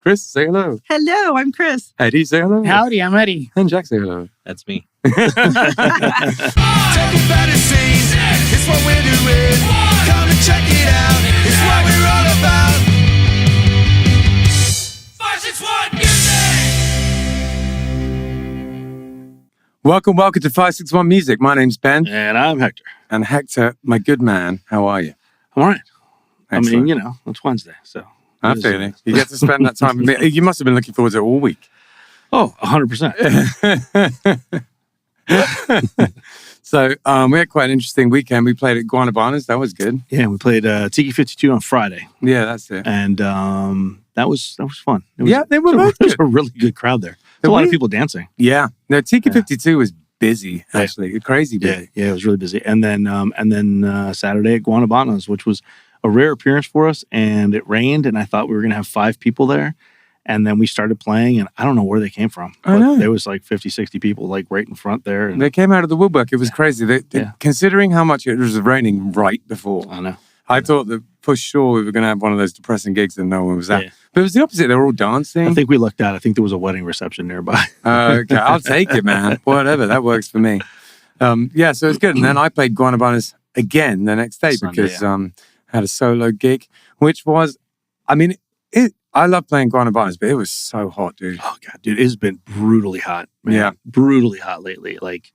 Chris, say hello. Hello, I'm Chris. Eddie, say hello. Howdy, I'm Eddie. And Jack, say hello. That's me. Talk about a scene. It's what we're doing. Come and check it out. It's what we're all about. 561 Music. Welcome to 561 Music. My name's Ben. And I'm Hector. And Hector, my good man, how are you? I'm all right. Excellent. I mean, you know, it's Wednesday, so. I'm feeling. You get to spend that time with me. You must have been looking forward to it all week. Oh, 100%. So we had quite an interesting weekend. We played at Guanabanas. That was good. Yeah, we played Tiki 52 on Friday. Yeah, that's it. And that was fun. It was, Yeah, they were both It was good. a really good crowd there. There's a lot of people dancing. Yeah. No, Tiki 52 was busy, actually. Crazy busy. Yeah, it was really busy. And then Saturday at Guanabanas, which was a rare appearance for us, and it rained, and I thought we were going to have 5 people there. And then we started playing, and I don't know where they came from. I know. There was like 50, 60 people like right in front there. And They came out of the woodwork. It was crazy. Considering how much it was raining right before. I know. I thought that for sure we were going to have one of those depressing gigs and no one was at. Yeah. But it was the opposite. They were all dancing. I think we lucked out. I think there was a wedding reception nearby. Okay, I'll take it, man. Whatever, that works for me. So it was good. And then I played Guanabanas again the next day because I had a solo gig, which was, I mean, I love playing Guanabanas, but it was so hot, dude. Oh, God, dude, it's been brutally hot, man. Yeah. Brutally hot lately. Like,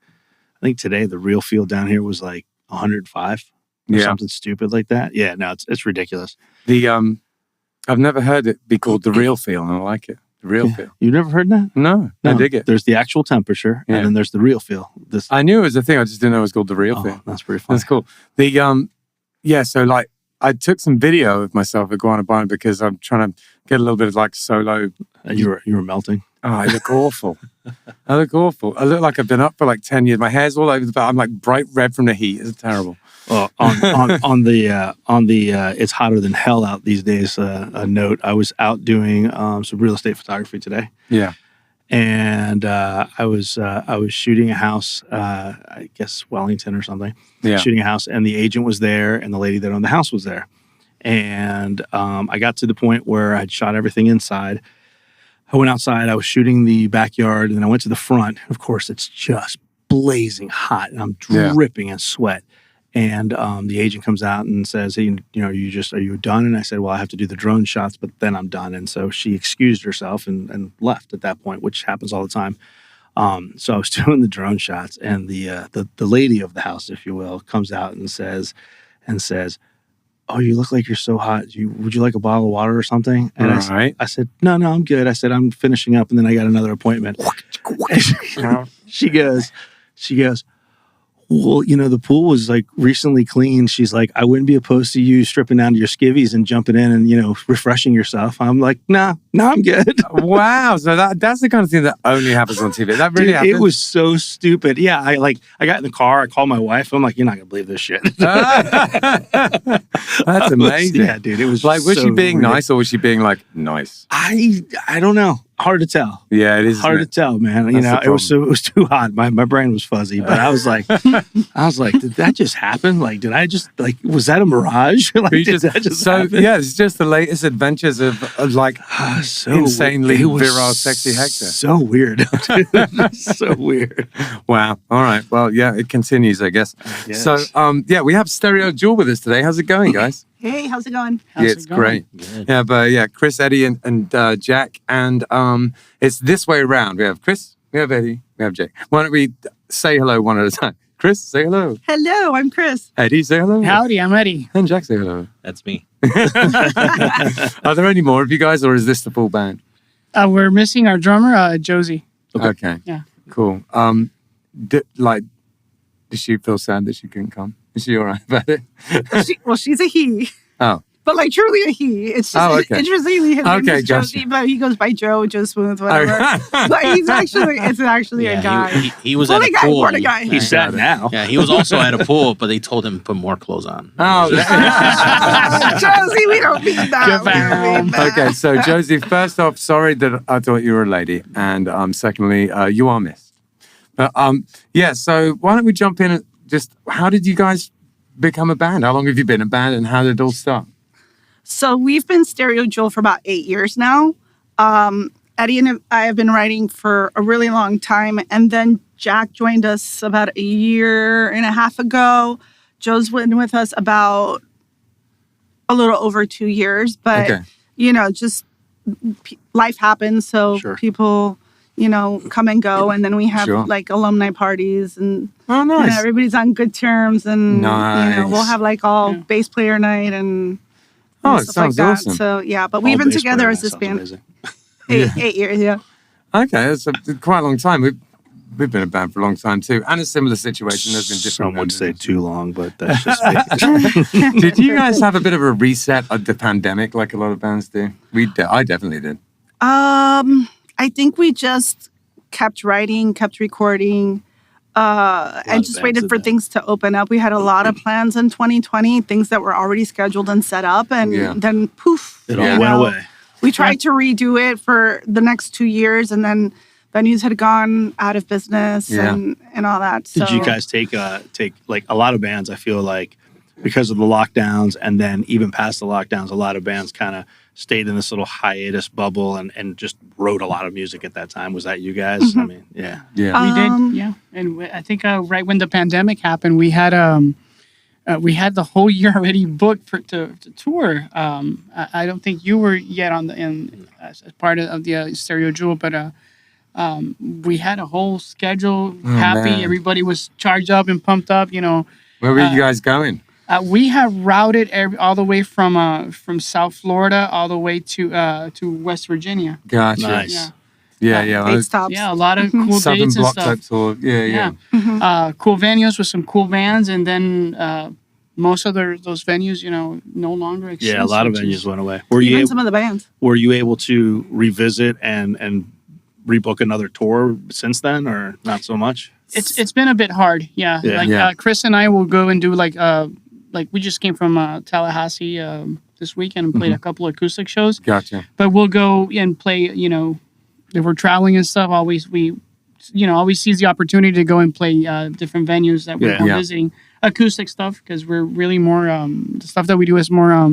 I think today the real feel down here was like 105 or something stupid like that. Yeah, no, it's ridiculous. I've never heard it be called the real feel, and I like it. The real feel. You've never heard that? No, I dig it. There's the actual temperature, and then there's the real feel. I knew it was a thing. I just didn't know it was called the real feel. That's pretty fun. That's cool. So like I took some video of myself at Guanabana because I'm trying to get a little bit of like solo. You were melting. Oh, I look awful. I look like I've been up for like 10 years. My hair's all over the back. I'm like bright red from the heat. It's terrible. Well, on the it's hotter than hell out these days. A note: I was out doing some real estate photography today. Yeah, and I was shooting a house. I guess Wellington or something. Yeah, shooting a house, and the agent was there, and the lady that owned the house was there. And I got to the point where I'd shot everything inside. I went outside. I was shooting the backyard, and then I went to the front. Of course, it's just blazing hot, and I'm dripping in sweat. And the agent comes out and says, "Hey, are you done?" And I said, "Well, I have to do the drone shots, but then I'm done." And so she excused herself and left at that point, which happens all the time. So I was doing the drone shots, and the lady of the house, if you will, comes out and says, "Oh, you look like you're so hot. Would you like a bottle of water or something?" And I said, No, I'm good. I said, "I'm finishing up, and then I got another appointment." She goes, "Well, the pool was like recently cleaned." She's like, "I wouldn't be opposed to you stripping down to your skivvies and jumping in and, refreshing yourself." I'm like, no, I'm good. Wow. So that's the kind of thing that only happens on TV. That really happened? It was so stupid. Yeah. I got in the car. I called my wife. I'm like, "You're not going to believe this shit." That's amazing. Yeah, dude. It was like, was she being ridiculous. nice or was she being like nice? I don't know. Hard to tell. Yeah, it is hard to tell, man. It was too hot. My brain was fuzzy, but I was like, did that just happen? Like, did I just was that a mirage? Like, did that just happen? Yeah, it's just the latest adventures of like insanely virile, sexy Hector. So weird. So weird. Wow. All right. Well, yeah, it continues, I guess. Yes. So, we have Stereo Joule with us today. How's it going, guys? Hey, how's it going? It's great. Good. Yeah, but Chris, Eddie, and Jack, and it's this way around. We have Chris, we have Eddie, we have Jack. Why don't we say hello one at a time? Chris, say hello. Hello, I'm Chris. Eddie, say hello. Howdy, I'm Eddie. And Jack, say hello. That's me. Are there any more of you guys, or is this the full band? We're missing our drummer, Josie. Okay. Yeah. Cool. Did she feel sad that she couldn't come? Is she all right about it? She's a he. Oh. But like truly a he. It's just interestingly his name is Josie, but he goes by Joe Smooth, whatever. But it's actually a guy. He was at a pool. He's sad now. Yeah, he was also at a pool, but they told him to put more clothes on. Oh, Josie, we don't mean that. Okay, so Josie, first off, sorry that I thought you were a lady, and secondly, you are missed. But so why don't we jump in and just how did you guys become a band? How long have you been a band, and how did it all start? So we've been Stereo Joule for about 8 years now. Eddie and I have been writing for a really long time. And then Jack joined us about a year and a half ago. Joe's been with us about a little over 2 years. But, just life happens. So people, come and go. And then we have like alumni parties and everybody's on good terms. And, we'll have like all bass player night and it stuff sounds like that. awesome. So, but we've been together as this band. 8 years, Okay, that's quite a long time. We've been a band for a long time too, and a similar situation. There's been different. Some would say too long, but that's just me. Did you guys have a bit of a reset of the pandemic, like a lot of bands do? I definitely did. I think we just kept writing, kept recording, and just waited for things to open up. We had a lot of plans in 2020, things that were already scheduled and set up, and then poof, it all went away. We tried to redo it for the next 2 years, and then venues had gone out of business and all that. So. Did you guys take like a lot of bands? I feel like because of the lockdowns, and then even past the lockdowns, a lot of bands kind of stayed in this little hiatus bubble and just wrote a lot of music at that time. Was that you guys? Mm-hmm. I mean, we did, And I think right when the pandemic happened, we had the whole year already booked to tour. I don't think you were yet as part of the Stereo Joule, but we had a whole schedule happy. Man. Everybody was charged up and pumped up. Where were you guys going? We have routed all the way from South Florida all the way to West Virginia. Gotcha. Nice. Yeah. 8 stops. Yeah, a lot of cool Southern dates and block stuff. type tour. Yeah. Mm-hmm. Cool venues with some cool bands, and then most of those venues, no longer exist. Yeah, a lot of venues went away. Even some of the bands. Were you able to revisit and rebook another tour since then, or not so much? It's been a bit hard. Yeah. Chris and I will go and do like we just came from Tallahassee this weekend and played a couple of acoustic shows. Gotcha. But we'll go and play. If we're traveling and stuff, always seize the opportunity to go and play different venues that we're visiting. Acoustic stuff, because we're really more the stuff that we do is more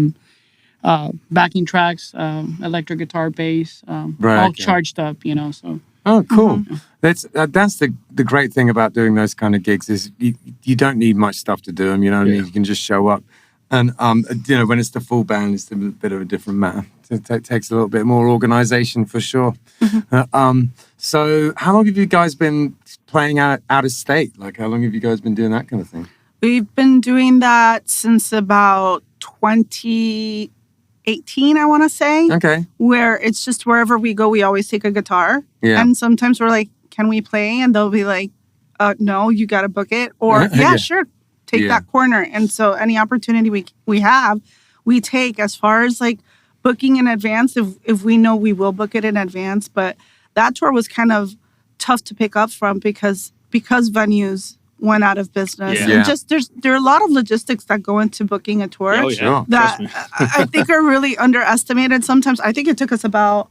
backing tracks, electric guitar, bass, all charged up. So. Oh, cool. Mm-hmm. That's the great thing about doing those kind of gigs is you don't need much stuff to do them. You can just show up, and when it's the full band, it's a bit of a different matter. It takes a little bit more organization for sure. Mm-hmm. So how long have you guys been playing out of state? Like, how long have you guys been doing that kind of thing? We've been doing that since about 2018, I want to say. Okay. Where it's just wherever we go, we always take a guitar. Yeah. And sometimes we're like, can we play? And they'll be like, no, you got to book it. Or, sure, take that corner. And so any opportunity we have, we take as far as like booking in advance, if we know we will book it in advance. But that tour was kind of tough to pick up from because venues went out of business. Yeah. And just there are a lot of logistics that go into booking a tour that I think are really underestimated. Sometimes I think it took us about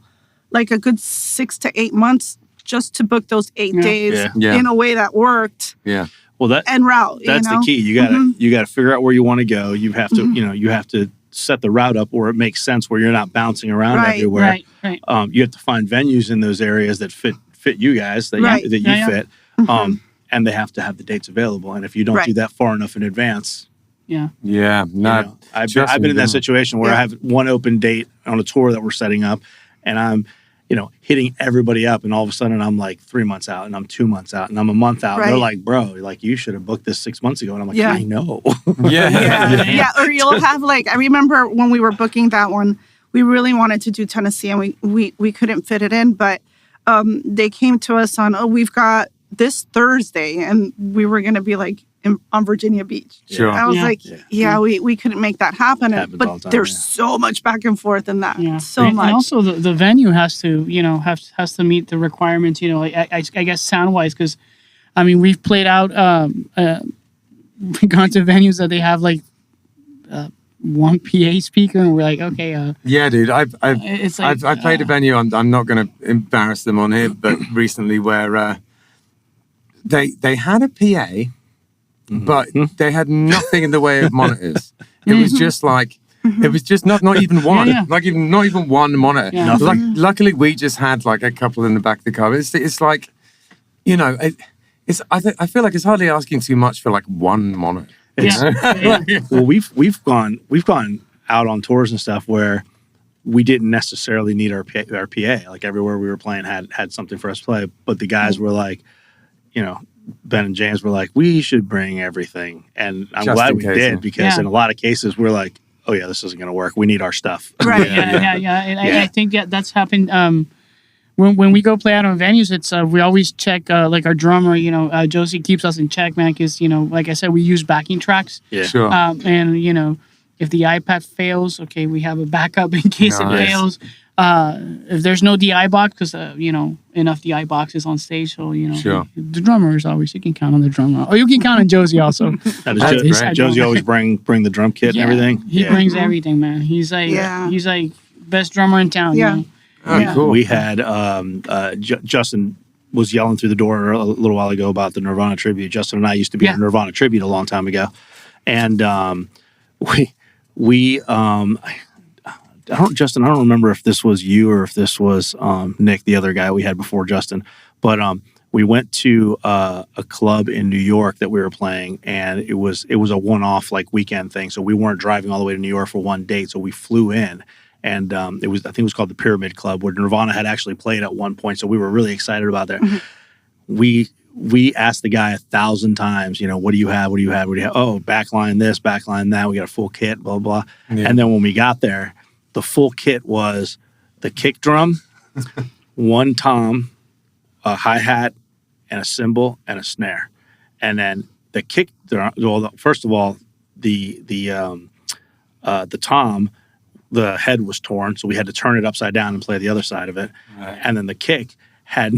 like a good 6 to 8 months just to book those 8 days in a way that worked. Yeah. Well, and route. That's the key. You gotta figure out where you want to go. You have to you have to set the route up where it makes sense, where you're not bouncing around everywhere. Right. You have to find venues in those areas that fit you guys that you fit. And they have to have the dates available. And if you don't do that far enough in advance, I've been in that situation where I have one open date on a tour that we're setting up, and I'm, hitting everybody up, and all of a sudden I'm like 3 months out, and I'm 2 months out, and I'm a month out. And they're like, "Bro, like you should have booked this 6 months ago." And I'm like, "I know." Or you'll have like, I remember when we were booking that one, we really wanted to do Tennessee, and we couldn't fit it in, but they came to us on, we've got this Thursday, and we were going to be like on Virginia Beach. Sure. I was we couldn't make that happen. But there's so much back and forth in that. Yeah. So much. And also the venue has to, has to meet the requirements, I guess sound wise, because I mean, we've played out, we've gone to venues that they have like one PA speaker, and we're like, okay. Yeah, dude, I've played a venue. I'm not going to embarrass them on here, but recently where they had a PA, but they had nothing in the way of monitors. It was just like It was just not even one, not even one monitor. Yeah. Luckily, we just had like a couple in the back of the car. It's like, you know, I feel like it's hardly asking too much for like one monitor. Well, we've gone out on tours and stuff where we didn't necessarily need our PA. Like everywhere we were playing had something for us to play, but the guys were like, you know, Ben and James were like, we should bring everything, and I'm glad we did because in a lot of cases we're like, oh yeah, this isn't going to work. We need our stuff. Right. And I think that's happened. When we go play out on venues, it's we always check like our drummer. You know, Josie keeps us in check, man. Because you know, like I said, we use backing tracks. Yeah. Sure. And you know, if the iPad fails, okay, we have a backup in case it fails. If there's no DI box, because you know, enough DI boxes on stage, so you know, the drummer is always, you can count on the drummer. Oh, you can count on Josie also. Josie always bring the drum kit and everything. He brings everything, man. He's like best drummer in town. Yeah. You know? Oh, cool. We had Justin was yelling through the door a little while ago about the Nirvana tribute. Justin and I used to be at a Nirvana tribute a long time ago, and Justin, I don't remember if this was you or if this was Nick, the other guy we had before Justin, but we went to a club in New York that we were playing, and it was a one-off like weekend thing. So we weren't driving all the way to New York for one date, so we flew in, and I think it was called the Pyramid Club, where Nirvana had actually played at one point. So we were really excited about that. Mm-hmm. We asked the guy 1,000 times, you know, what do you have? What do you have? What do you have? Oh, backline this, backline that. We got a full kit, blah, blah. Yeah. And then when we got there, the full kit was the kick drum, one tom, a hi-hat, and a cymbal and a snare. And then the kick drum, well, first of all, the tom, the head was torn, so we had to turn it upside down and play the other side of it. Right. And then the kick had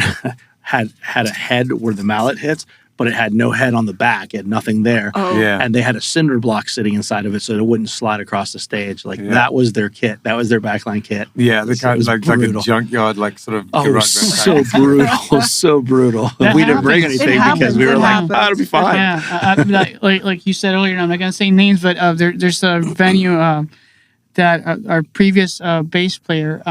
a head where the mallet hits, but it had no head on the back. It had nothing there. Oh. Yeah. And they had a cinder block sitting inside of it so it wouldn't slide across the stage. Like that was their kit. That was their backline kit. Yeah, the kind of like a junkyard, like sort of. Oh, it was so brutal. So brutal. We didn't bring anything because we were like, oh, it'll be fine. Yeah, like you said earlier, I'm not going to say names, but there's a venue that our previous bass player,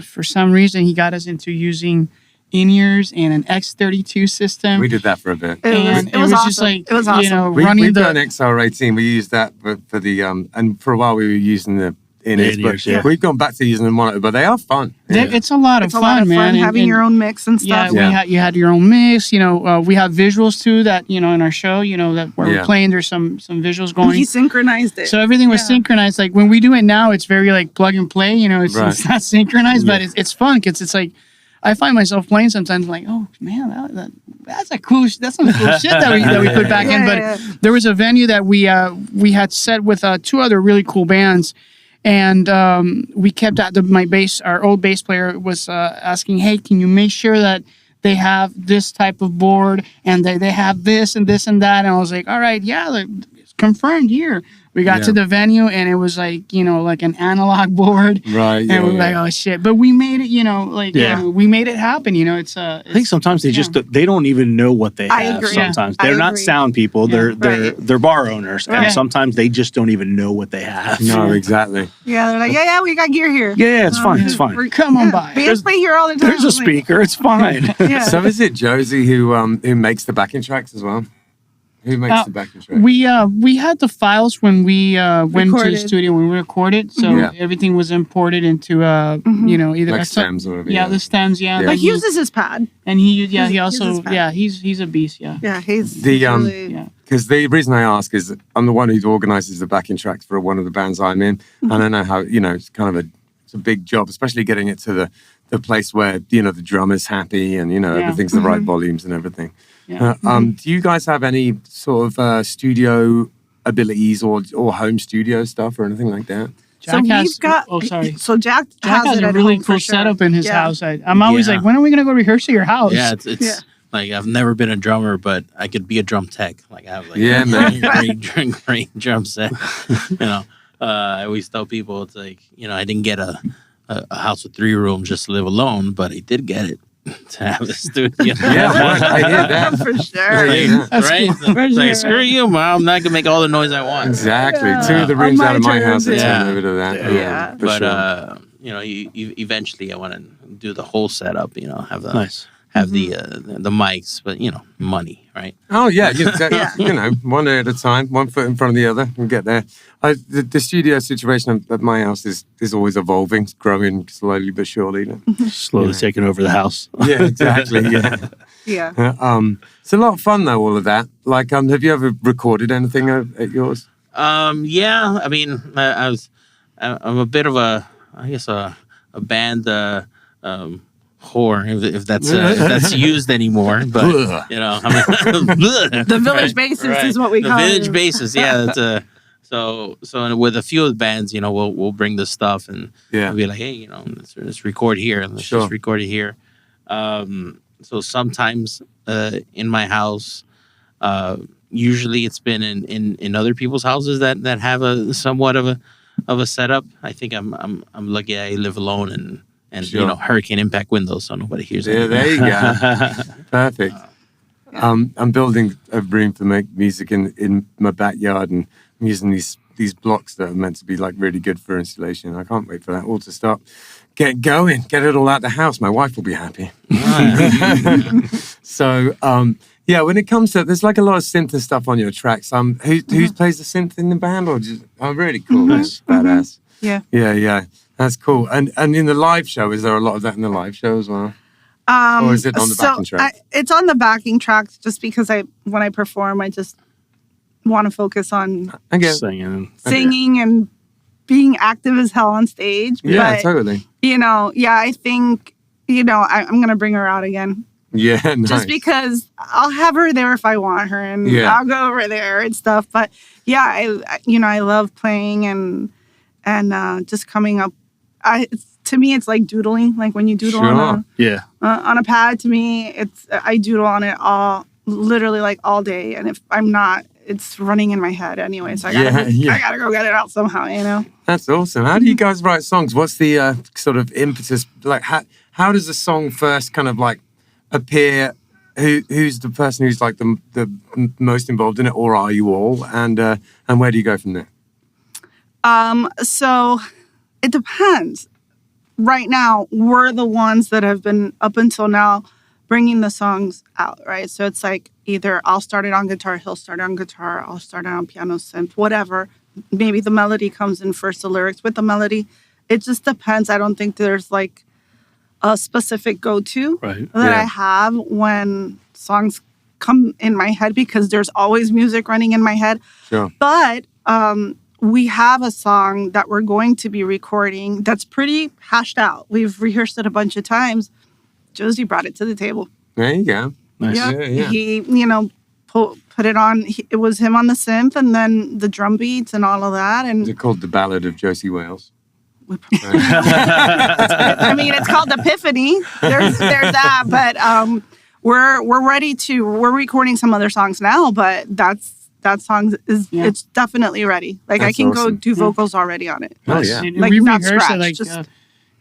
for some reason, he got us into using in-ears and an X32 system. We did that for a bit. It was awesome. Just like, it was awesome. You know, we've got an XR18. We used that for the, and for a while we were using the in-ears, but we've gone back to using the monitor, but they are fun. Yeah. It's a lot of fun, man. Having your own mix and stuff. Yeah, you had your own mix. You know, we have visuals too that, you know, in our show, you know, that where we're playing, there's some visuals going. He synchronized it. So everything was synchronized. Like when we do it now, it's very like plug and play, you know, it's not synchronized, but it's fun because it's like, I find myself playing sometimes like, oh man, that's some cool shit that we put back in. But there was a venue that we had set with two other really cool bands, and we kept at our old bass player was asking, hey, can you make sure that they have this type of board and they have this and this and that? And I was like, all right, it's confirmed here. We got to the venue and it was like, you know, like an analog board. Right. And we were like, oh shit. But we made it, you know, like we made it happen, you know. I think sometimes they don't even know what they have. Sometimes they're not sound people. They're bar owners. And sometimes they just don't even know what they have. No, exactly. Yeah, they're like, we got gear here. Yeah, it's fine. It's fine. Come on by. Bands play here all the time. There's a speaker. It's fine. So is it Josie who makes the backing tracks as well? Who makes the backing track? We had the files when we went to the studio when we recorded, so everything was imported into you know, either like stems or whatever. Yeah, the stems. Yeah, like he uses his pad, and he also he's a beast. Yeah, he's because the reason I ask is I'm the one who organises the backing tracks for one of the bands I'm in, and I know how, you know, it's kind of a big job, especially getting it to the place where, you know, the drummer's happy and, you know, everything's the right volumes and everything. Yeah. Do you guys have any sort of studio abilities or home studio stuff or anything like that? Jack has a really cool setup in his house. I'm always like, when are we gonna go rehearse at your house? Yeah, it's like I've never been a drummer, but I could be a drum tech. Like I have like great drum set. You know, I always tell people it's like, you know, I didn't get a house with 3 rooms just to live alone, but I did get it to have a studio. I hear that. For sure. Right? Cool. Like, screw you, Mom. I'm not gonna make all the noise I want. Exactly. Yeah. 2 of the rooms On out of my my house are terms, turned yeah. over to that. Yeah. For But sure. eventually I want to do the whole setup. Have the Nice. the mics, but money, right? Oh yeah, one day at a time, one foot in front of the other, and get there. The studio situation at my house is always evolving, it's growing slowly but surely. Slowly taking over the house. Yeah, exactly. Yeah, Yeah. it's a lot of fun though. All of that. Like, have you ever recorded anything at yours? Yeah. I mean, I'm a bit of a band whore, if that's used anymore. But The village basis is what we call the village it. basis. Yeah, that's so with a few of the bands, we'll bring the stuff and we'll be like, hey, let's record here. Let's just record it here. So sometimes in my house, usually it's been in other people's houses that have a somewhat of a setup. I think I'm lucky I live alone and hurricane impact windows, so nobody hears it. Yeah, there you go. Perfect. I'm building a room to make music in my backyard, and I'm using these blocks that are meant to be like really good for installation. I can't wait for that all to start. Get going, get it all out the house. My wife will be happy. So, when it comes to, there's like a lot of synth and stuff on your tracks. Who plays the synth in the band? Or just, really cool. That's badass. Yeah. Yeah. That's cool. And in the live show, is there a lot of that in the live show as well? Or is it on the backing track? It's on the backing tracks just because when I perform, I just want to focus on singing and being active as hell on stage. Yeah, but, totally. I think, I'm going to bring her out again. Yeah, nice. Just because I'll have her there if I want her, and I'll go over there and stuff. But I love playing and just coming up. To me, it's like doodling. Like when you doodle on a pad. To me, I doodle on it literally like all day. And if I'm not, it's running in my head anyway. So I gotta go get it out somehow. That's awesome. How do you guys write songs? What's the sort of impetus? Like how does a song first kind of like appear? Who's the person who's like the most involved in it, or are you all? And where do you go from there? So it depends. Right now, we're the ones that have been up until now bringing the songs out, right? So it's like either I'll start it on guitar, he'll start it on guitar, I'll start it on piano, synth, whatever. Maybe the melody comes in first, the lyrics with the melody. It just depends. I don't think there's like a specific go-to that I have when songs come in my head, because there's always music running in my head. Sure. But we have a song that we're going to be recording that's pretty hashed out. We've rehearsed it a bunch of times. Josie brought it to the table. There you go. Nice. Yeah. He, put it on. It was him on the synth, and then the drum beats and all of that. And is it called The Ballad of Josie Wales? I mean, it's called Epiphany. There's that, but we're ready to. We're recording some other songs now, but that song is it's definitely ready. Like That's I can awesome. go do vocals already on it. Oh yeah. Like, we not rehearsed scratch, it like just-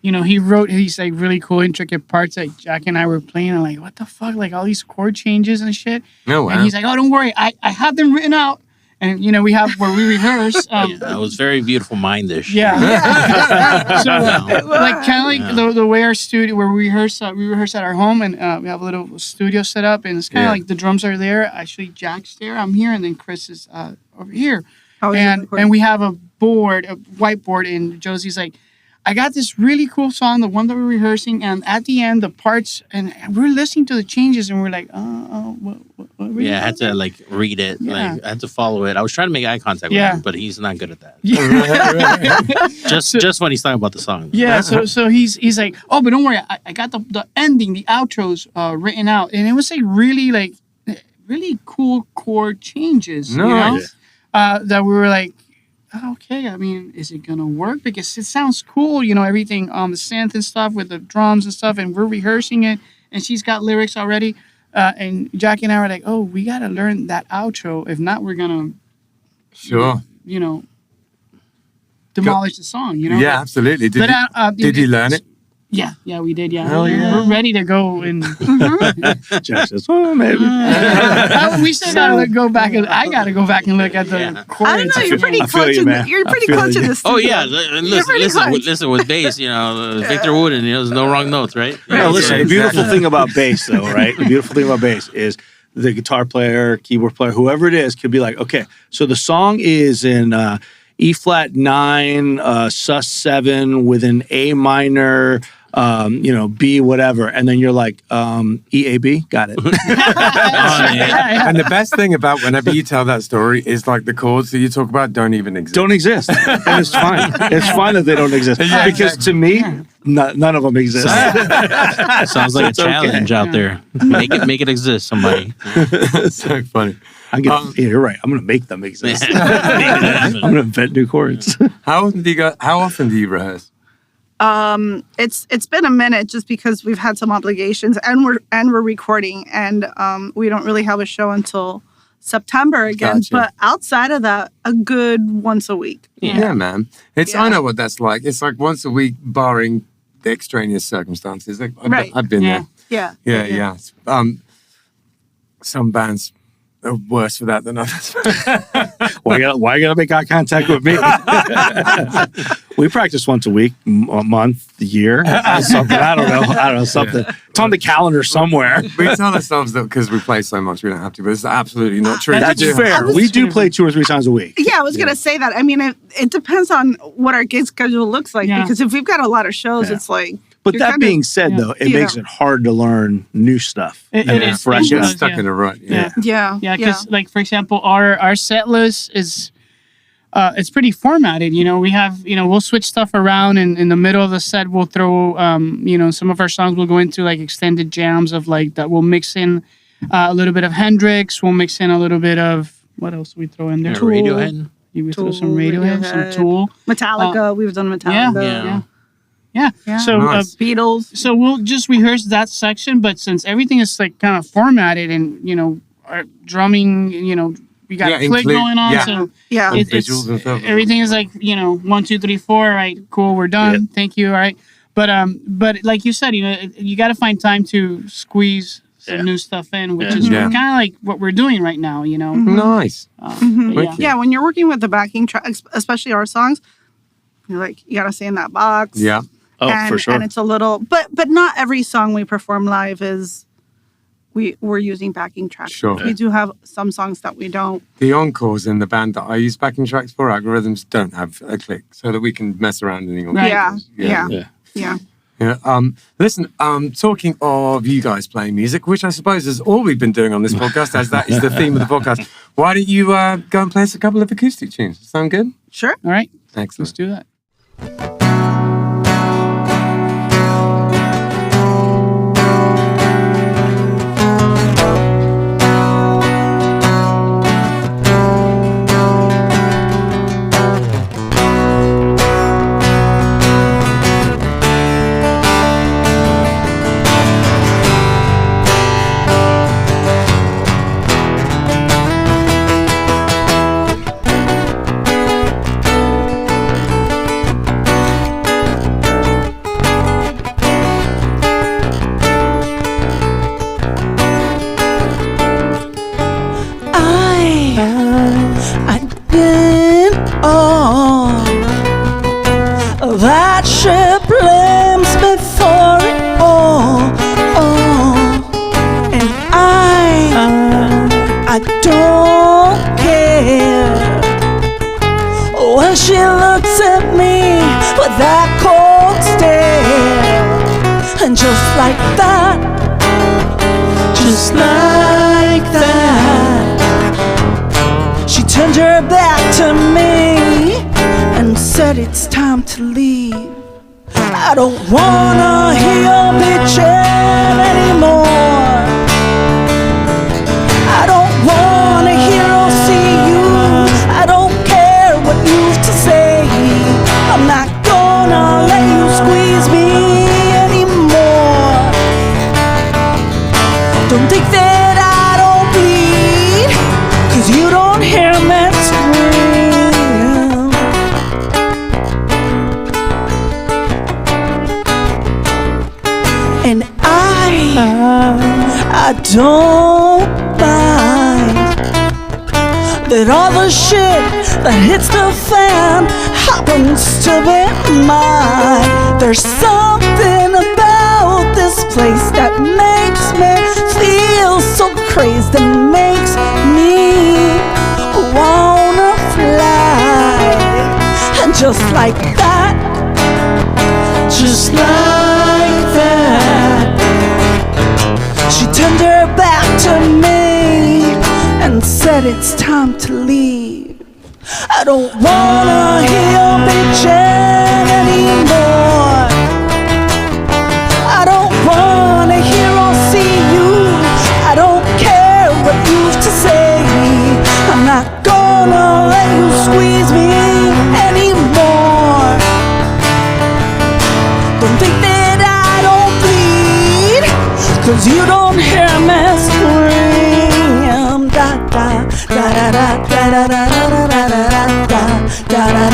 he wrote these like really cool intricate parts that Jack and I were playing. I'm like, what the fuck? Like all these chord changes and shit. Oh, wow. And he's like, oh, don't worry, I have them written out. And we have where we rehearse. It was very beautiful mindish. Yeah. So like kind of like the way our studio where we rehearse at our home, and we have a little studio set up, and it's kind of like the drums are there. Actually, Jack's there. I'm here, and then Chris is over here. And we have a whiteboard, and Josie's like, I got this really cool song, the one that we're rehearsing, and at the end, the parts, and we're listening to the changes, and we're like, what I had to like read it. Yeah. Like I had to follow it. I was trying to make eye contact with him, but he's not good at that. Just when he's talking about the song. Yeah, so he's like, oh, but don't worry, I got the ending, the outros written out, and it was like really cool chord changes. Nice. That we were like, okay, I mean, is it gonna work? Because it sounds cool, everything on the synth and stuff with the drums and stuff, and we're rehearsing it, and she's got lyrics already, and Jackie and I were like, oh, we gotta learn that outro. If not, we're gonna, demolish the song. Yeah, absolutely. Did you learn it? Yeah, we did. Yeah, Hell yeah. We're ready to go. And Josh says, "Oh, maybe." we still gotta go back. I gotta go back and look at the chords. I don't know. You're pretty clutch. You're pretty clutch in this. Oh yeah, listen. With bass, Victor Wooden, there's no wrong notes, right? No, listen. The beautiful thing about bass, though, right? The beautiful thing about bass is the guitar player, keyboard player, whoever it is, could be like, okay, so the song is in E flat 9, sus 7 with an A minor. B whatever, and then you're like, EAB, got it. And the best thing about whenever you tell that story is like the chords that you talk about don't even exist. Don't exist, and it's fine. It's fine that they don't exist because to me, none of them exist. Sounds like a challenge out there. Make it exist, somebody. It's so funny. You're right. I'm gonna make them exist. I'm gonna invent new chords. How often do you rehearse? It's been a minute just because we've had some obligations and we're recording and we don't really have a show until September again. Gotcha. But outside of that, a good once a week. Yeah, man. I know what that's like. It's like once a week, barring the extraneous circumstances. I've been there. Yeah. Some bands are worse for that than others. Why you gotta make eye contact with me? We practice once a week, a month, a year, something. I don't know, something. It's on the calendar somewhere. We tell ourselves that because we play so much, we don't have to, but it's absolutely not true. That's fair. We do play 2 or 3 times a week. Yeah, I was going to say that. I mean, it depends on what our gig schedule looks like, because if we've got a lot of shows, it's like... But that being said, though, it makes it hard to learn new stuff. It is. Fresh. Get stuck in a rut. Yeah. Because, like, for example, our set list is... it's pretty formatted, we have, we'll switch stuff around and in the middle of the set, we'll throw, some of our songs will go into like extended jams of like that. We'll mix in a little bit of Hendrix. We'll mix in a little bit of, what else we throw in there? Tool. Radiohead. We throw some Radiohead, some Tool. Metallica. We've done Metallica. Yeah. So nice. Beatles. So we'll just rehearse that section, but since everything is like kind of formatted and, our drumming, we got a click going on, so visuals and stuff. Everything is like 1, 2, 3, 4. All right, cool, we're done. Thank you. All right, but like you said, you got to find time to squeeze some new stuff in, which is kind of like what we're doing right now. Nice. When you're working with the backing tracks, especially our songs, you're like you got to stay in that box. Yeah. For sure. And it's a little, but not every song we perform live is. We're using backing tracks. Sure. We do have some songs that we don't. The encores in the band that I use backing tracks for, algorithms don't have a click, so that we can mess around in the encores. Yeah. Listen, talking of you guys playing music, which I suppose is all we've been doing on this podcast, as that is the theme of the podcast. Why don't you go and play us a couple of acoustic tunes? Sound good? Sure. All right. Excellent. Let's do that. That ship limps before it all, and I don't care when she looks at me with that cold stare, and just like that, she turned her back to me and said it's time to leave. I don't wanna hear your bitching anymore. I don't wanna hear or see you. I don't care what you've to say. I'm not gonna let you squeeze me anymore. Don't think that I don't bleed, 'cause you don't hear me scream. I don't mind that all the shit that hits the fan happens to be mine. There's something about this place that makes me feel so crazed and makes me wanna fly. And just like that, just like that, she turned her back to me and said it's time to leave. I don't wanna hear bitching anymore. I don't wanna hear or see you. I don't care what you've to say. I'm not gonna let you squeeze me anymore. Don't think that I don't bleed, 'cause you don't hear me scream. Da da da da da da da da da da da da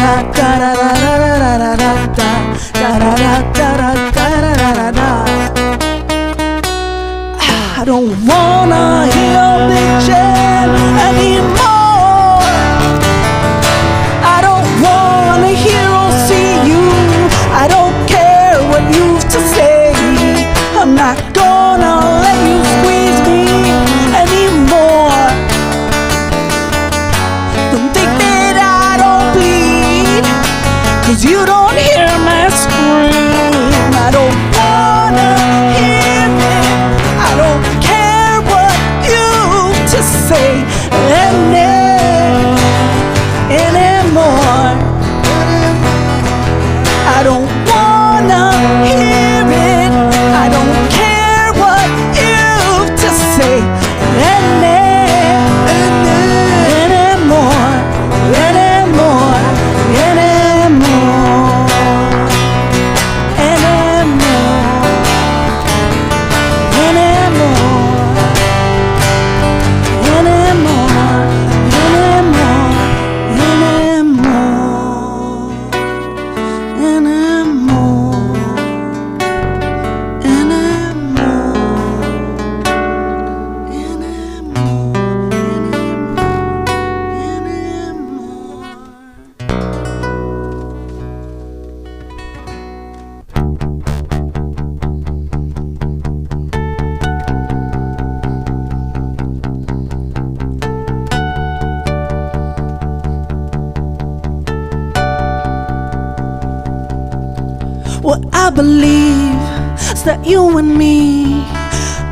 da da. I don't wanna hear bitching anymore. I don't wanna hear or see you. I don't care what you've to say. I'm not gonna let you squeeze me anymore. Don't think that I don't bleed, 'cause you don't hear me scream. I don't wanna hear it. I don't care what you've to say anymore. I don't wanna hear it. I don't care what you've to say anymore. Anymore. Anymore. Anymore. What I believe is that you and me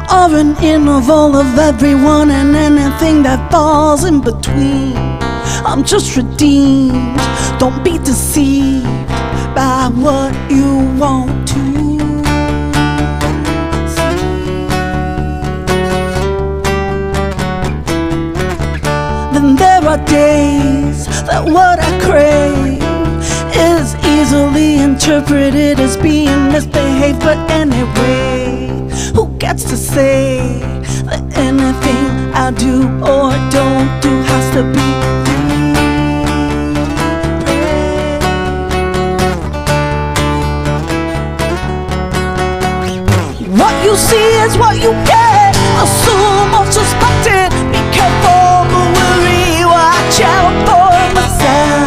are an interval of everyone and anything that falls in between. I'm just redeemed. Don't be deceived by what you want to see. Then there are days that what I crave is easily interpreted as being misbehaved. But anyway, who gets to say that anything I do or don't do has to be what you see is what you get. Assume or suspect it. Be careful, but worry. Watch out for myself.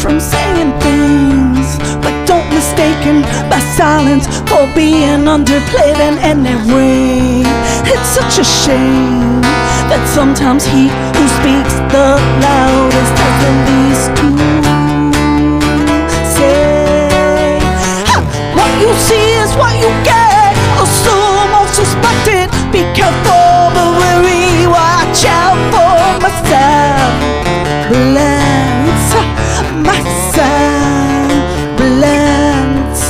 From saying things, but don't mistaken by silence for being underplayed in any way. It's such a shame that sometimes he who speaks the loudest has the least to say. What you see is what you get. Assume or suspect it. Be careful, but worry. Watch out for myself. Blends myself. Blends.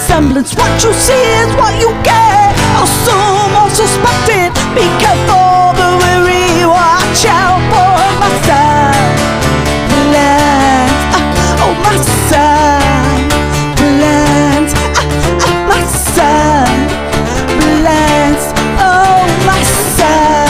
semblance. What you see is what you get. Assume or suspect it. Be careful, the weary. Watch out for my silence. Oh, my silence. My silence. Oh, my silence.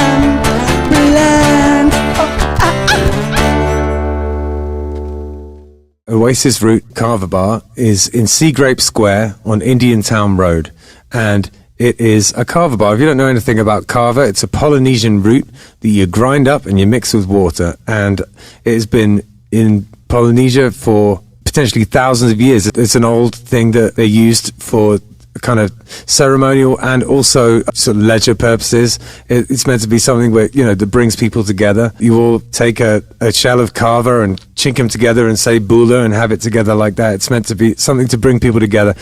Oasis route Kava bar is in Seagrape Square on Indiantown Rd, and it is a Kava bar. If you don't know anything about Kava, it's a Polynesian root that you grind up and you mix with water, and it has been in Polynesia for potentially thousands of years. It's an old thing that they used for kind of ceremonial and also sort of leisure purposes. It's meant to be something where, you know, that brings people together. You all take a shell of kava and chink them together and say bula and have it together like that. It's meant to be something to bring people together.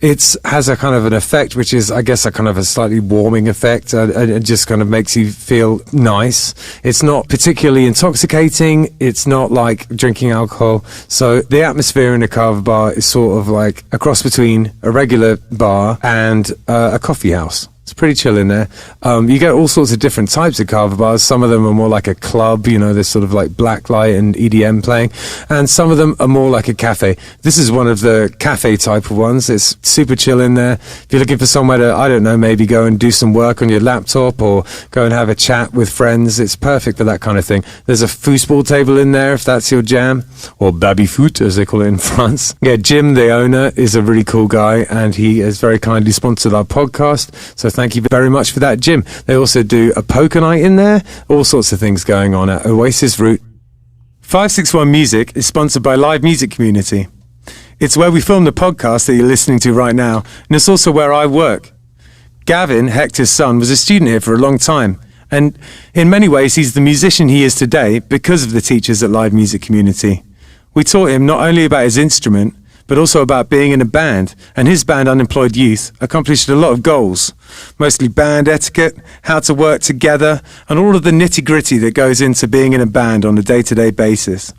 It has a kind of an effect, which is, I guess, a kind of a slightly warming effect. It just kind of makes you feel nice. It's not particularly intoxicating. It's not like drinking alcohol. So the atmosphere in a kava bar is sort of like a cross between a regular bar and a coffee house. It's pretty chill in there. You get all sorts of different types of kava bars. Some of them are more like a club, you know, there's sort of like blacklight and EDM playing, and some of them are more like a cafe. This is one of the cafe type of ones. It's super chill in there. If you're looking for somewhere to, I don't know, maybe go and do some work on your laptop or go and have a chat with friends, it's perfect for that kind of thing. There's a foosball table in there if that's your jam, or baby foot as they call it in France. Yeah, Jim, the owner, is a really cool guy, and he has very kindly sponsored our podcast, so thank you very much for that, Jim. They also do a poker night in there, all sorts of things going on at Oasis Route. 561 Music is sponsored by Live Music Community. It's where we film the podcast that you're listening to right now, and it's also where I work. Gavin, Hector's son, was a student here for a long time, and in many ways he's the musician he is today because of the teachers at Live Music Community. We taught him not only about his instrument, but also about being in a band, and his band Unemployed Youth accomplished a lot of goals, mostly band etiquette, how to work together, and all of the nitty-gritty that goes into being in a band on a day-to-day basis.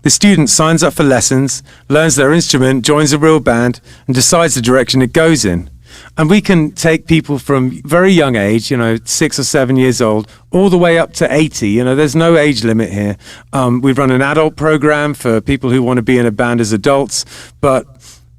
The student signs up for lessons, learns their instrument, joins a real band, and decides the direction it goes in. And we can take people from very young age, 6 or 7 years old, all the way up to 80. There's no age limit here. We run an adult program for people who want to be in a band as adults, but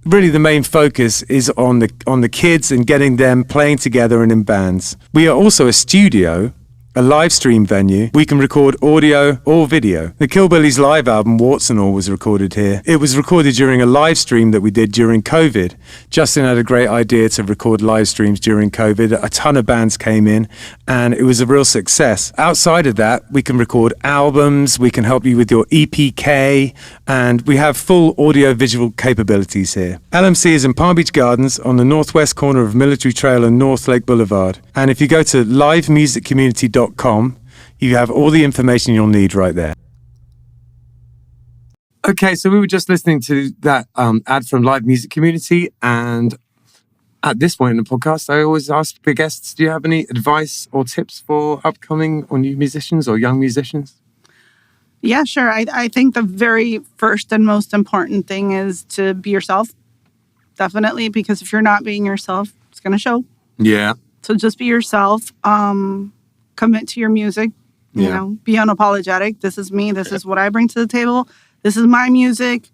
really the main focus is on the kids and getting them playing together and in bands. We are also a studio, a live stream venue. We can record audio or video. The Killbillies live album, Warts and All, was recorded here. It was recorded during a live stream that we did during COVID. Justin had a great idea to record live streams during COVID. A ton of bands came in, and it was a real success. Outside of that, we can record albums, we can help you with your EPK, and we have full audio-visual capabilities here. LMC is in Palm Beach Gardens on the northwest corner of Military Trail and North Lake Boulevard. And if you go to livemusiccommunity.com, you have all the information you'll need right there. Okay, so we were just listening to that ad from Live Music Community, and at this point in the podcast, I always ask the guests, do you have any advice or tips for upcoming or new musicians or young musicians? Yeah, sure. I think the very first and most important thing is to be yourself. Definitely, because if you're not being yourself, it's going to show. Yeah. So just be yourself. Commit to your music, you know, be unapologetic. This is me. This is what I bring to the table. This is my music.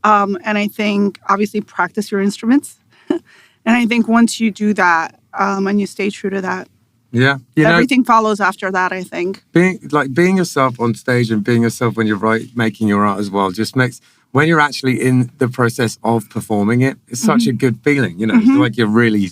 And I think obviously practice your instruments. And I think once you do that and you stay true to that, everything follows after that, I think. Being yourself on stage and being yourself when you're making your art as well, just makes, when you're actually in the process of performing it, it's such a good feeling, It's like you're really...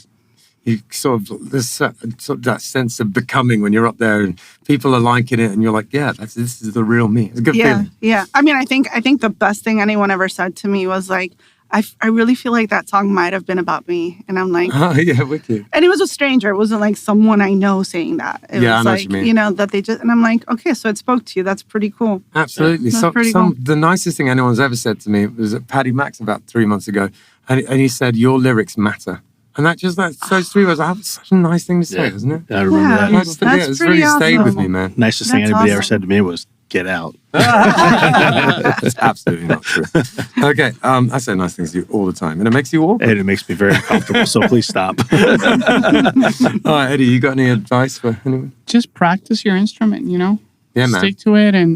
there's that sense of becoming when you're up there and people are liking it and you're like, this is the real me. It's a good feeling. Yeah. I mean, I think the best thing anyone ever said to me was like, I really feel like that song might have been about me. And I'm like, oh yeah, wicked. And it was a stranger. It wasn't like someone I know saying that. It was I know like, what you mean. That they just, and I'm like, okay, so it spoke to you. That's pretty cool. Absolutely. Cool. The nicest thing anyone's ever said to me was at Paddy Max about 3 months ago. And he said, your lyrics matter. And that's so sweet. I have such a nice thing to say, isn't it? I remember that. That's it's really awesome. Stayed with me, man. Nicest thing anybody ever said to me was, get out. That's absolutely not true. Okay, I say nice things to you all the time, and it makes you awkward. And it makes me very uncomfortable, so please stop. All right, Eddie, you got any advice for anyone? Just practice your instrument, Yeah, man. Stick to it and,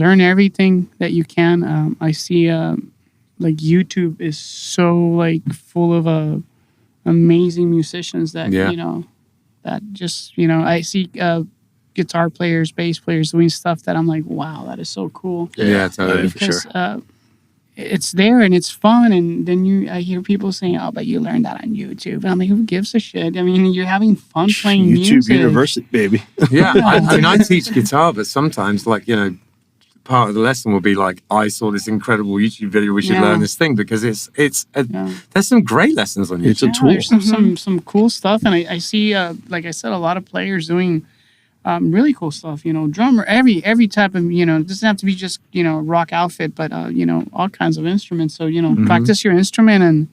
learn everything that you can. I see, like, YouTube is so, like, full of amazing musicians that, that just, I see guitar players, bass players doing stuff that I'm like, wow, that is so cool. Yeah, totally. Because for sure. it's there and it's fun. And then I hear people saying, oh, but you learned that on YouTube. And I'm like, who gives a shit? I mean, you're having fun playing YouTube music. University, baby. Yeah, I teach guitar, but sometimes, like, part of the lesson will be like, I saw this incredible YouTube video, we should learn this thing, because there's some great lessons on YouTube. It's a tool. There's some cool stuff. And I see, like I said, a lot of players doing really cool stuff, drummer, every type of, it doesn't have to be just, rock outfit, but, all kinds of instruments. So, practice your instrument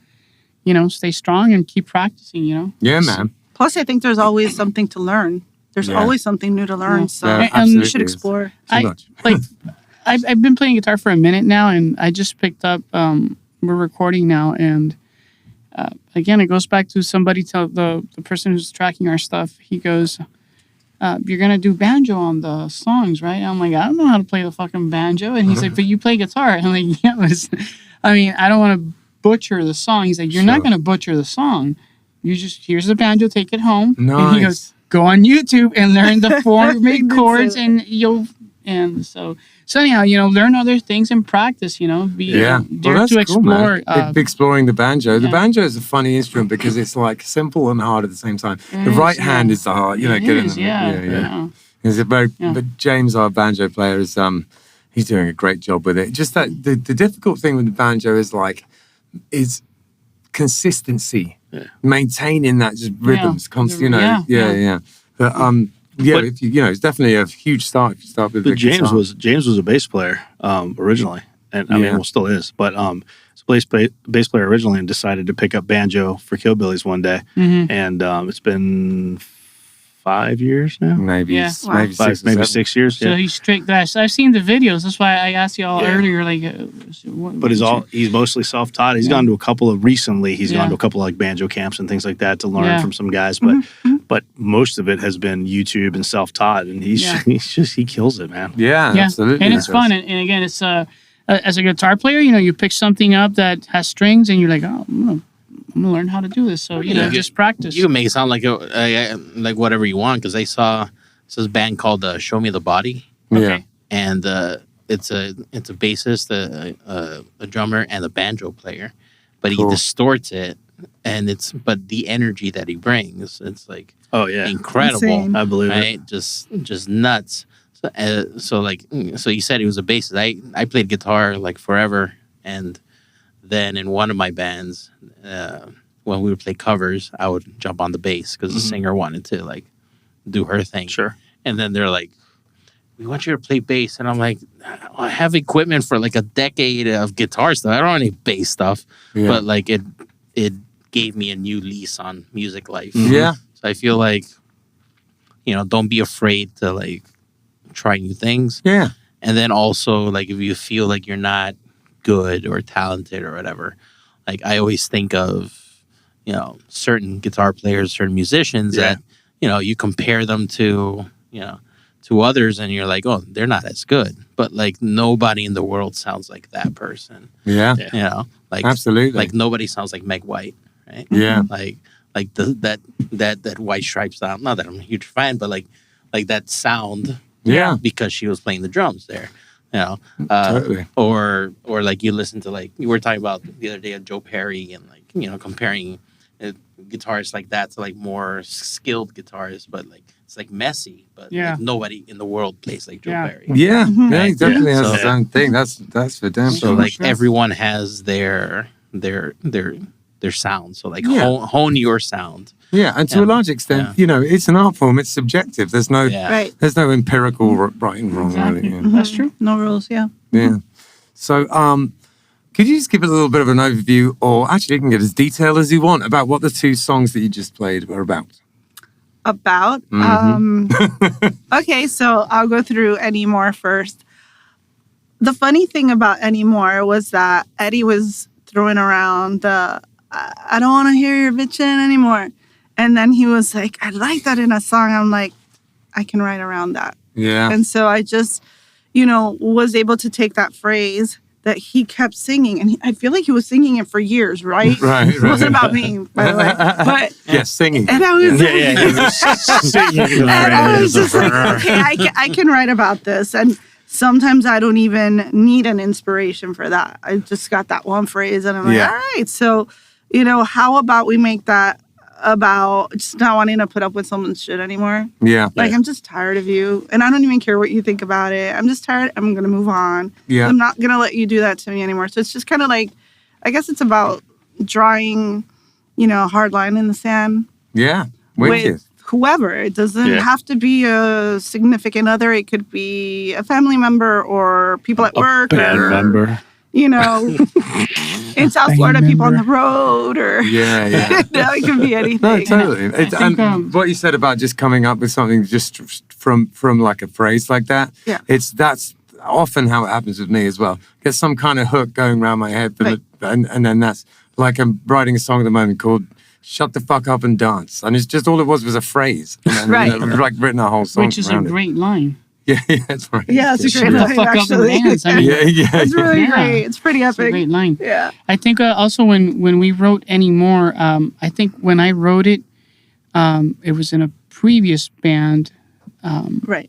and, stay strong and keep practicing, Yeah, man. Plus, I think there's always something to learn. There's always something new to learn. So and you should explore. I've been playing guitar for a minute now, and I just picked up, we're recording now. And again, it goes back to somebody tell the person who's tracking our stuff, he goes, you're going to do banjo on the songs, right? I'm like, I don't know how to play the fucking banjo. And he's like, but you play guitar. I'm like, yeah, I don't want to butcher the song. He's like, you're not going to butcher the song. You just, here's the banjo, take it home. Nice. And he goes, go on YouTube and learn the 4 mid chords and so anyhow, learn other things and practice, dare to explore. Cool, exploring the banjo. The banjo is a funny instrument because it's like simple and hard at the same time. The right hand is the hard, But James, our banjo player, is he's doing a great job with it. Just that the difficult thing with the banjo is consistency, maintaining that just rhythms, constant. But if you, it's definitely a huge start if you start with. But James was a bass player originally, and I mean, still is. But he's a bass player originally, and decided to pick up banjo for Killbillies one day, and it's been 5 years now, maybe 6 years. So he's straight bass. I've seen the videos. That's why I asked you all earlier. Like, but he's mostly self-taught. He's gone to a couple of like banjo camps and things like that to learn from some guys. But most of it has been YouTube and self-taught, and he kills it, man. Yeah, absolutely. And it's fun. And again, it's as a guitar player, you pick something up that has strings, and you're like, oh, I'm gonna learn how to do this. So just practice. You can make it sound like whatever you want, because I saw this band called Show Me the Body. Okay. And it's a bassist, a drummer, and a banjo player, but he distorts it, but the energy that he brings, it's like incredible. Insane. I believe it. Just nuts. So you said he was a bassist. I played guitar like forever, and then in one of my bands, when we would play covers, I would jump on the bass because the singer wanted to like do her thing. Sure. And then they're like, we want you to play bass. And I'm like, I have equipment for like a decade of guitar stuff. I don't have any bass stuff. Yeah. But like it gave me a new lease on music life. Yeah. So I feel like, don't be afraid to like try new things. Yeah. And then also like if you feel like you're not good or talented or whatever, like I always think of certain guitar players, certain musicians that you compare them to others, and you're like, oh, they're not as good, but like nobody in the world sounds like that person. Like absolutely, like nobody sounds like Meg White, right? Like that White Stripes sound. Not that I'm a huge fan, but like that sound, because she was playing the drums there. Totally. Or like you listen to like you were talking about the other day of Joe Perry and like comparing guitarists like that to like more skilled guitarists, but like it's like messy, but like nobody in the world plays like Joe Perry. Yeah, he definitely has his own thing. That's for damn sure. So like everyone has their sound. So like hone your sound. Yeah, and to a large extent, it's an art form. It's subjective. There's no empirical right and wrong. Exactly. Really. That's true. No rules. Yeah. Yeah. So, could you just give us a little bit of an overview, or actually you can get as detailed as you want, about what the 2 songs that you just played were about? about. Okay, so I'll go through Anymore first. The funny thing about Anymore was that Eddie was throwing around, I don't want to hear your bitchin' anymore. And then he was like, I like that in a song. I'm like, I can write around that. Yeah. And so I just, was able to take that phrase that he kept singing. And I feel like he was singing it for years, right? Right. It wasn't about me, by the way. But yes, singing. And I was Singing. and I was just like, okay, I can write about this. And sometimes I don't even need an inspiration for that. I just got that one phrase and I'm like, all right. So, how about we make that about just not wanting to put up with someone's shit anymore? Yeah. Like, I'm just tired of you. And I don't even care what you think about it. I'm just tired. I'm going to move on. Yeah. I'm not going to let you do that to me anymore. So it's just kind of like, I guess it's about drawing, a hard line in the sand. Yeah. With whoever. It doesn't have to be a significant other. It could be a family member or people at work. Band member. In South Florida, people on the road, or it could be anything. No, totally. And what you said about just coming up with something just from like a phrase like that. Yeah, that's often how it happens with me as well. Get some kind of hook going around my head, and then that's like I'm writing a song at the moment called "Shut the Fuck Up and Dance," and it's just all it was a phrase, and I've like written a whole song, which is a great line. Yeah, that's right. Yeah, it's a great line, actually. Dance. I mean, it's really great. It's pretty epic. It's a great line. Yeah. I think also when we wrote Anymore, I think when I wrote it, it was in a previous band. Right.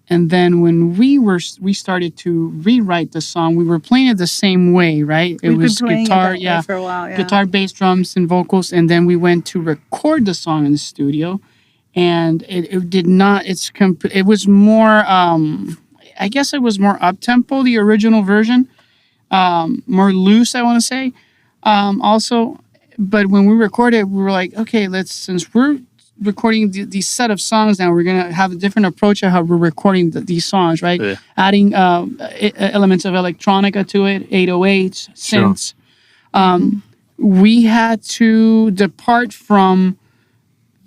And then when we started to rewrite the song, we were playing it the same way, right? We've was been guitar, it for a while, guitar, bass, drums, and vocals, and then we went to record the song in the studio. And it did not. It was more. I guess it was more up tempo. The original version, more loose. I want to say. Also, but when we recorded, we were like, okay, since we're recording these set of songs now, we're gonna have a different approach of how we're recording these songs, right? Yeah. Adding elements of electronica to it, 808s, synths. Sure. We had to depart from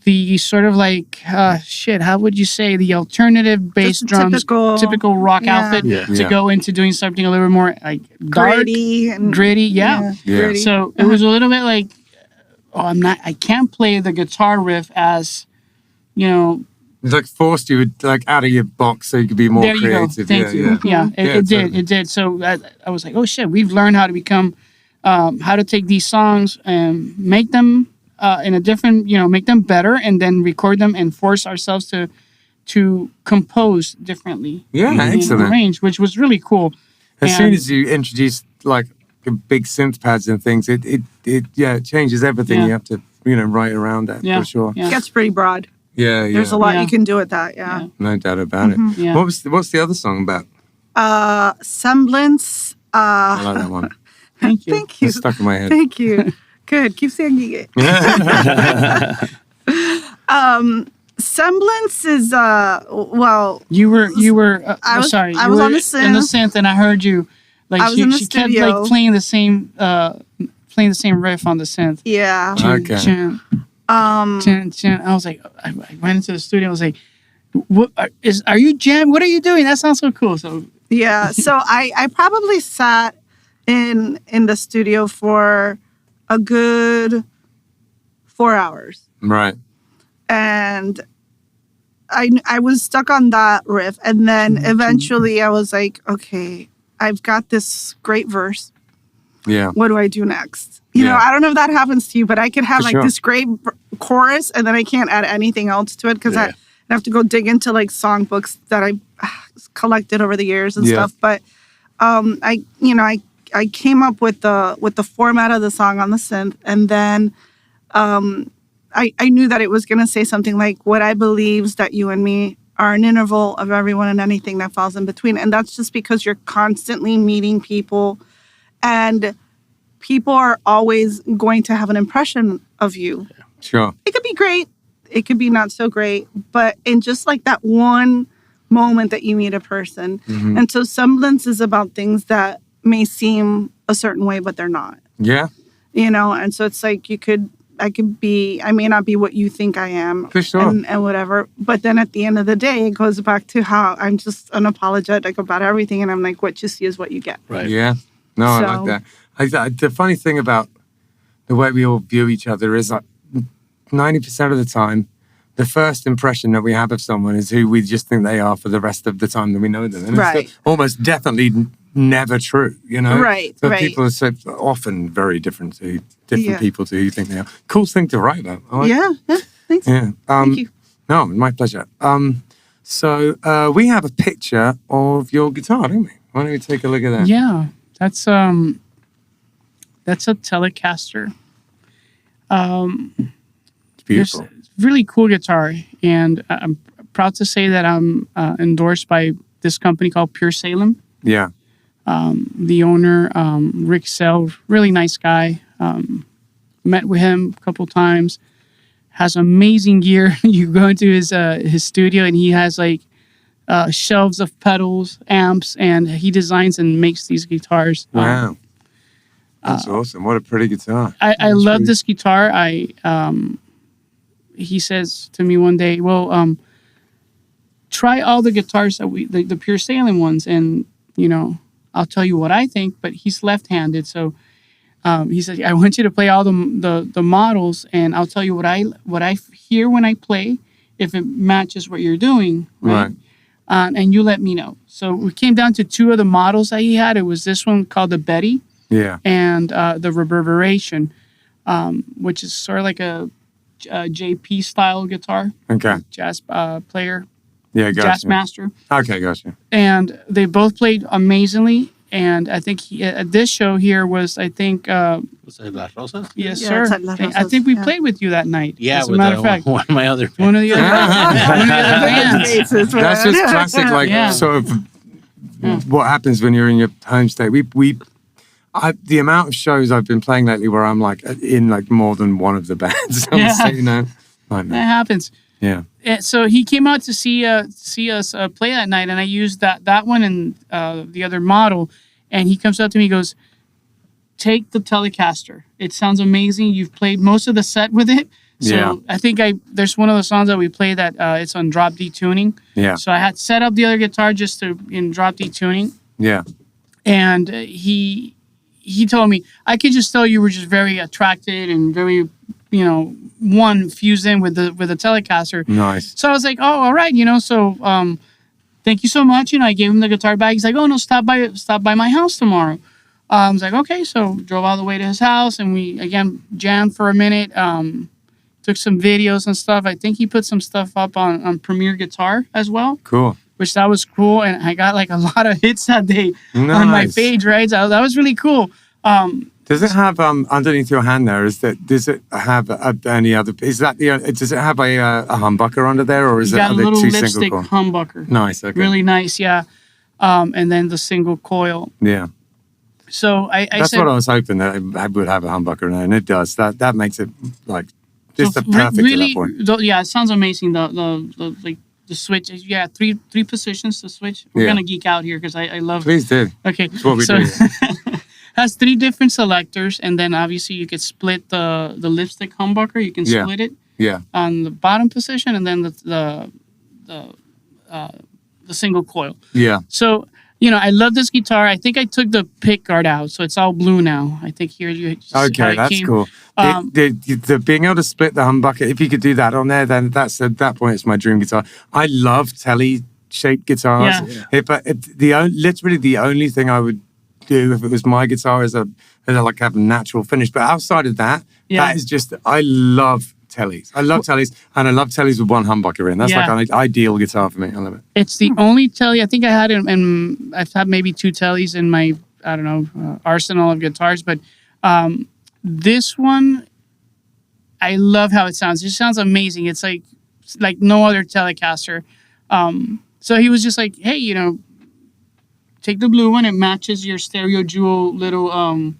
the sort of like, how would you say, the alternative bass drums, typical rock outfit to go into doing something a little bit more like dark, gritty, gritty. So it was a little bit like, I can't play the guitar riff as, It's like forced you like out of your box so you could be more creative. Go. Thank you. Yeah, it did. So I was like, oh shit, we've learned how to become, how to take these songs and make them in a different, make them better, and then record them and force ourselves to compose differently. Yeah, excellent. Arrange, which was really cool. As soon as you introduce like big synth pads and things, it changes everything. You have to write around that for sure. It gets pretty broad. Yeah. There's a lot you can do with that. Yeah. No doubt about it. Yeah. What's the other song about? Semblance. I like that one. Thank you. Thank you. It's stuck in my head. Thank you. Good. Keep singing it. Semblance is You were. I was sorry. I was on the synth. In the synth, and I heard you. Like I was in the she studio. kept like playing the same riff on the synth. Yeah. Okay. I was like, I went into the studio. I was like, "What are you jam? What are you doing? That sounds so cool." So yeah. So I probably sat in the studio for a good 4 hours. Right. And I was stuck on that riff, and then eventually I was like, okay, I've got this great verse. Yeah. What do I do next? I don't know if that happens to you, but I could have this great chorus, and then I can't add anything else to it because I have to go dig into like songbooks that I collected over the years and stuff. But I came up with the format of the song on the synth, and then I knew that it was going to say something like, what I believe is that you and me are an interval of everyone and anything that falls in between. And that's just because you're constantly meeting people, and people are always going to have an impression of you. Sure. It could be great. It could be not so great. But in just like that one moment that you meet a person. Mm-hmm. And so Semblance is about things that may seem a certain way, but they're not. Yeah. And so it's like you could I may not be what you think I am. For sure. And whatever. But then at the end of the day, it goes back to how I'm just unapologetic about everything. And I'm like, what you see is what you get. Right. Yeah. No, I like that. The funny thing about the way we all view each other is like 90% of the time, the first impression that we have of someone is who we just think they are for the rest of the time that we know them. And it's almost definitely never true, you know? Right, so people are so often very different to people to who you think they are. Cool thing to write about. Thanks. Yeah. Thank you. No, my pleasure. So we have a picture of your guitar, don't we? Why don't we take a look at that? Yeah, that's a Telecaster. It's beautiful. Really cool guitar, and I'm proud to say that I'm endorsed by this company called Pure Salem. Yeah. The owner, Rick Sell, really nice guy. Met with him a couple times. Has amazing gear. You go into his studio, and he has like shelves of pedals, amps, and he designs and makes these guitars. Wow. That's awesome. What a pretty guitar. I love this guitar. He says to me one day, well, try all the guitars that the Pure Salem ones, and, you know, I'll tell you what I think, but he's left-handed. So he said, I want you to play all the models, and I'll tell you what I hear when I play, if it matches what you're doing. Right. And you let me know. So we came down to two of the models that he had. It was this one called the Betty. Yeah. And the Reverberation, which is sort of like a JP style guitar. Okay. Jazz player. Yeah, gotcha. Jazz master. Okay, gotcha. And they both played amazingly. And I think at this show here was I think was it Las Rosas? Yes, sir. I think we played with you that night. Yeah, as a matter of fact, one of my other bands. One of the other bands. That's just classic, like sort of what happens when you're in your home state. The amount of shows I've been playing lately where I'm like in like more than one of the bands. You know, that happens. Yeah. So he came out to see us play that night, and I used that one and the other model. And he comes up to me, and goes, "Take the Telecaster. It sounds amazing. You've played most of the set with it." So I think there's one of the songs that we play that it's on drop D tuning. Yeah. So I had set up the other guitar just in drop D tuning. Yeah. And he told me, I could just tell you were just very attracted and very, fused in with the Telecaster. Nice. So I was like, oh, all right, so thank you so much. I gave him the guitar back. He's like, oh no, stop by my house tomorrow. I was like, okay. So drove all the way to his house, and we again jammed for a minute. Took some videos and stuff. I think he put some stuff up on Premiere Guitar as well. Cool. Which that was cool, and I got like a lot of hits that day on my page, right? So that was really cool. Does it have underneath your hand there? Does it have any other? Is that does it have a humbucker under there, or is it got a little lipstick humbucker? Nice, okay, really nice, yeah. And then the single coil. Yeah. So that's what I was hoping that it would have a humbucker in there, and it does. That makes it like just the perfect really, to that point. Yeah, it sounds amazing. The switch, yeah, three positions to switch. We're gonna geek out here because I love. Please do. Okay, that's what we do. Has 3 different selectors, and then obviously you could split the lipstick humbucker. You can split it. Yeah. On the bottom position, and then the single coil. Yeah. So I love this guitar. I think I took the pick guard out, so it's all blue now. I think here you. Okay, that's cool. The being able to split the humbucker, if you could do that on there, then that's at that point it's my dream guitar. I love telly-shaped guitars. Yeah. But literally the only thing I would do if it was my guitar is like have a natural finish. But outside of that, that is just I love tellies. I love tellies, and I love tellies with one humbucker in. That's like an ideal guitar for me. I love it. It's the only telly I think I had, and I've had maybe 2 tellies in my arsenal of guitars, but this one, I love how it sounds. It just sounds amazing. It's like no other Telecaster. So he was just like, hey, take the blue one. It matches your Stereo Joule little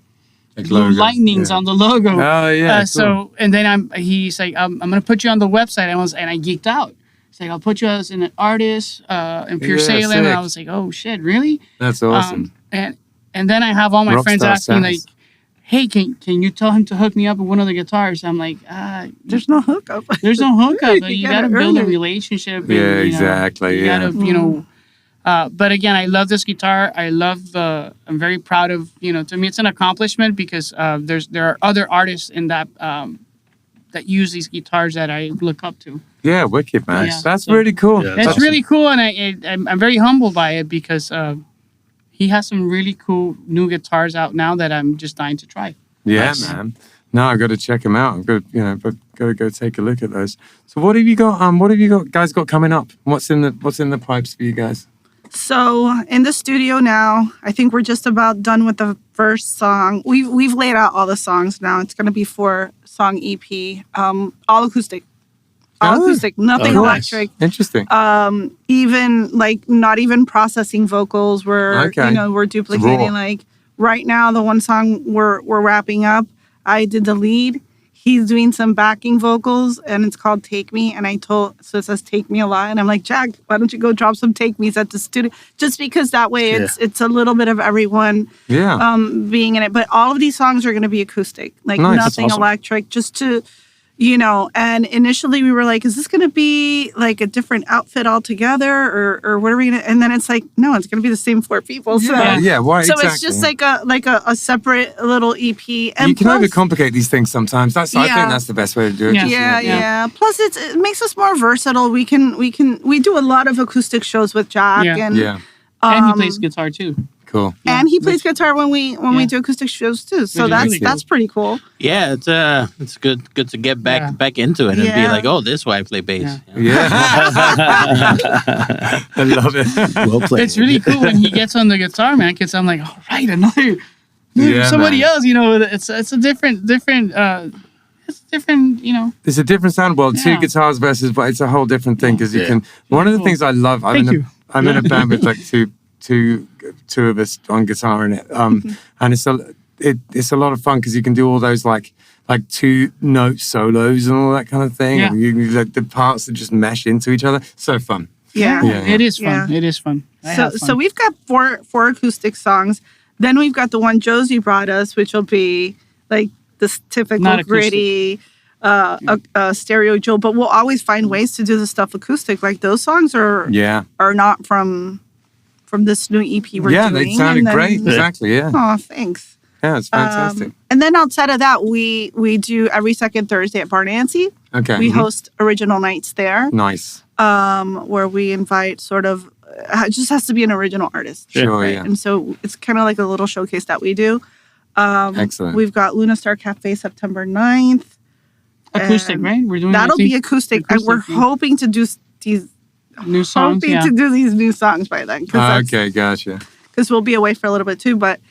blue lightnings on the logo. Oh yeah. Cool. So and then he's like, I'm gonna put you on the website. And I geeked out. He's like, I'll put you as an artist in Pure Salem. Sick. And I was like, oh shit, really? That's awesome. And then I have all my friends asking like, hey, can you tell him to hook me up with one of the guitars? I'm like, there's no hookup. There's no hookup. you gotta build a it. relationship. Yeah, and, exactly. You gotta, but again, I love this guitar. I'm very proud of, to me, it's an accomplishment because there are other artists in that that use these guitars that I look up to. Yeah, wicked, man. Yeah, that's really cool. Yeah, it's awesome. really cool, and I'm very humbled by it because he has some really cool new guitars out now that I'm just dying to try. Yeah, Nice. man. No, I've got to check them out. I've got, got to go take a look at those. So, what have you got? What have you guys got coming up? What's in the pipes for you guys? So in the studio now, I think we're just about done with the first song. We've laid out all the songs now. It's going to be 4-song EP, all acoustic. All acoustic, nothing electric. Interesting. Even like not even processing vocals. We're we're duplicating. Like right now, the one song we're wrapping up. I did the lead. He's doing some backing vocals, and it's called "Take Me." And so it says "Take Me" a lot. And I'm like, Jack, why don't you go drop some "Take Me's" at the studio? Just because that way it's a little bit of everyone being in it. But all of these songs are going to be acoustic, like nothing electric, just to. And initially we were like, is this going to be like a different outfit altogether or what are we going to, and then it's like, no, it's going to be the same 4 people. So, why, so exactly. it's just like a separate little EP. And you can overcomplicate these things sometimes. I think that's the best way to do it. Yeah. Plus it makes us more versatile. We do a lot of acoustic shows with Jack and he plays guitar too. Cool. And he plays guitar when we do acoustic shows too. So that's pretty cool. Yeah, it's good to get back into it and be like, oh, this is why I play bass. Yeah. I love it. Well played. It's really cool when he gets on the guitar, man, because I'm like, all right, another somebody else, it's a different it's different, It's a different sound. Well, 2 guitars versus, but it's a whole different thing because you can. One of the things I love, I'm in a band with like two of us on guitar in it, and it's a lot of fun because you can do all those like 2-note solos and all that kind of thing. And the parts that just mesh into each other. So fun. Yeah. It is fun. Yeah. It is fun. So we've got four acoustic songs. Then we've got the one Josie brought us, which will be like this typical gritty Stereo Joule. But we'll always find ways to do the stuff acoustic. Like those songs are not from this new EP we're doing. Yeah, they sounded great. Exactly, yeah. Oh, thanks. Yeah, it's fantastic. And then outside of that, we do every second Thursday at Bar Nancy. Okay. We host original nights there. Nice. Where we invite it just has to be an original artist. Sure, right? yeah. And so it's kind of like a little showcase that we do. Excellent. We've got Luna Star Cafe September 9th. Acoustic, right? We're doing that'll be acoustic. And we're hoping to do these new songs. To do these new songs by then. Okay, gotcha. Because we'll be away for a little bit too, but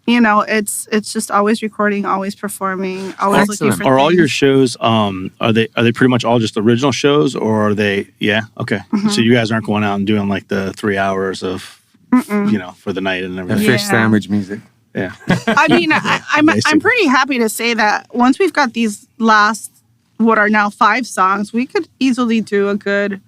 it's just always recording, always performing, always looking for Are all things. your shows are they pretty much all just original shows, or are they? Yeah, okay. Mm-hmm. So you guys aren't going out and doing like the 3 hours of for the night and The everything. fish sandwich music. Yeah. I mean, I'm pretty happy to say that once we've got these last what are now 5 songs, we could easily do a good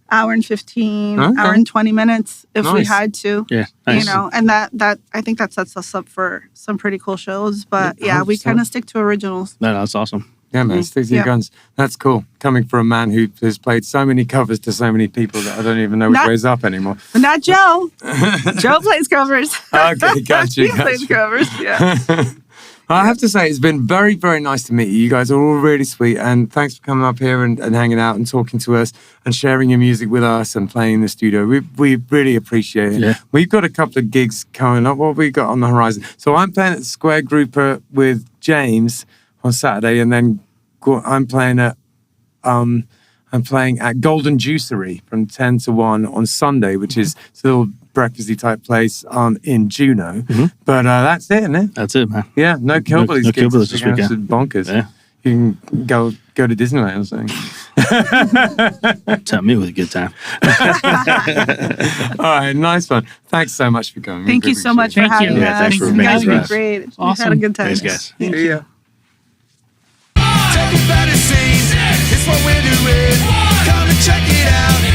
hour and 15, hour and 20 minutes if we had to. Yeah, nice. And that I think that sets us up for some pretty cool shows. But we kind of stick to originals. No, that's awesome. Yeah, man, stick to your guns. That's cool. Coming from a man who has played so many covers to so many people that I don't even know which way's up anymore. Not Joe. Joe plays covers. Okay, gotcha. He plays covers, yeah. I have to say, it's been very, very nice to meet you. You guys are all really sweet. And thanks for coming up here and hanging out and talking to us and sharing your music with us and playing in the studio. We really appreciate it. Yeah. We've got a couple of gigs coming up. What have we got on the horizon? So I'm playing at the Square Grouper with James on Saturday. And then I'm playing at Golden Juicery from 10 to 1 on Sunday, which is a little breakfasty type place in Juneau. But that's it, isn't it? That's it, man. Yeah, no Killbillies no Killbillies this weekend. It's bonkers. Yeah. You can go to Disneyland or something. Tell me it was a good time. All right, nice one. Thanks so much for coming. Thank you so much for having us. Yeah, thanks for You guys being are here. great. Awesome. We had a good time. Thanks, guys. See ya. Everybody sing, it's what we're doing. Come and check it out.